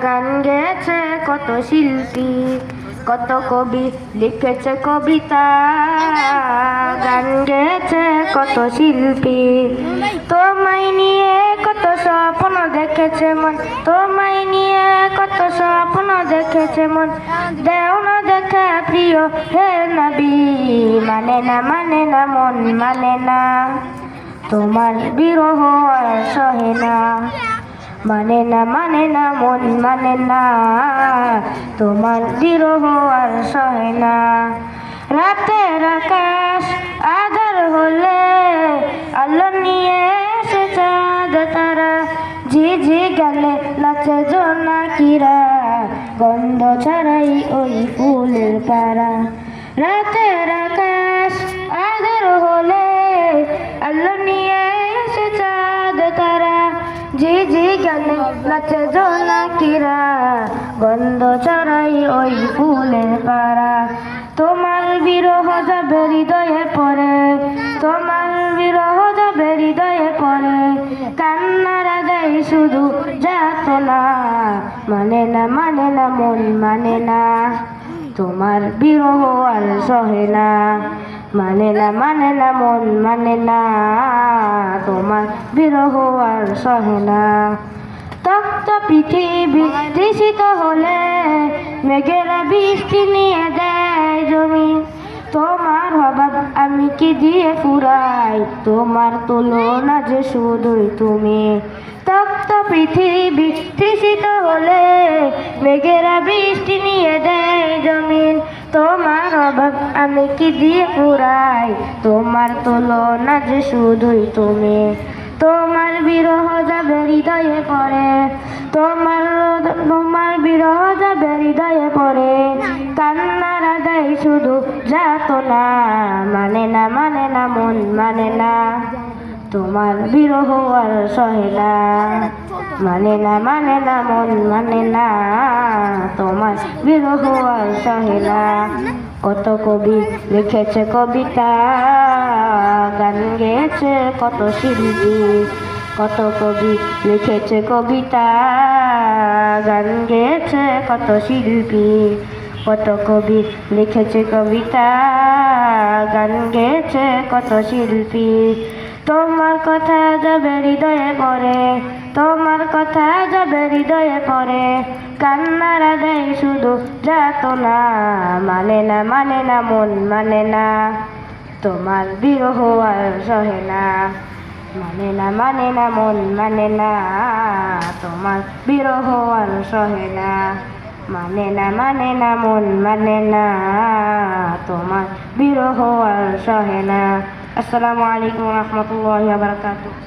গান গেয়েছে কত শিল্পী, কত কবি লিখেছে কবিতা। গান গেয়েছে কত শিল্পী, তোমায় নিয়ে কত স্বপ্ন দেখেছে মন, তোমায় নিয়ে কত স্বপ্ন দেখেছে মন। দেও না দেখা প্রিয় হে নবী, মানে না মানে না মন মানে না, তোমার বিরহ আর সহে না। মানে না মানে না মন মানে না, তোমার বিরহ আর সহে না। রাতের আকাশ আধার হলে আলো নিয়ে এসে চাঁদ তারা, ঝিঝি গানে নাচে জোনাকিরা, গন্ধ ছড়াই ওই ফুলের পাড়া। রাতের আকাশ আধার হলে আলো নিয়ে এসে চাঁদ তারা, ঝিঝি গানে নাচে জোনাকিরা, গন্ধ ছড়াই ওই ফুলের পাড়া। তোমার বিরহ যাবে হৃদয়ে পড়ে, তোমার বিরহ যাবে হৃদয়ে পড়ে, কান্নারা দেয় শুধু যাতনা। মানে না মানে না মন মানে না, তোমার বিরহ আর সহে না। মানে না মানে না মন মানে না, তোমার বিরহ আর সহে না। তপ্ত পৃথিবী তৃষিত হলে মেঘেরা বৃষ্টি নিয়ে দেয় জমি, তোমার অভাব আমি কি দিয়ে ফুরাই, তোমার তুলনা যে শুধুই তুমি। তপ্ত পৃথিবী তৃষিত হলে মেঘেরা বৃষ্টি নিয়ে দেয় জমিন, তোমার অভাব আমি কি দিয়ে ফুরাই, তোমার তুলনা যে শুধুই তুমি। তোমার বিরহ যাবে হৃদয়ে পড়ে, তোমার বিরহ যাবে হৃদয়ে পড়ে, কান্নারা দেয় শুধু যাতনা। মানে না মানে না মন মানে না, তোমার বিরহ আর সহে না। মানে না মানে না মন মানে না, তোমার বিরহ আর সহে না। কত কবি লিখেছে কবিতা, গান গেয়েছে কত শিল্পী, কত কবি লিখেছে কবিতা, গান গেয়েছে কত শিল্পী, কত কবি লিখেছে কবিতা, গান গেয়েছে কত শিল্পী। তোমার কথা যাবে হৃদয়ে পড়ে, তোমার কথা যাবে হৃদয়ে পড়ে, কান্নারা দেয় শুধু যাতনা। মানে না মানে না মন মানে না, তোমার বিরহ আর সহে না। মানে না মানে না মন মানে না, তোমার বিরহ আর সহে না। মানে না মানে না মন মানে না, তোমার বিরহ আর সহে না। আসসালামু আলাইকুম ওয়া রাহমাতুল্লাহি ওয়া বারাকাতুহু।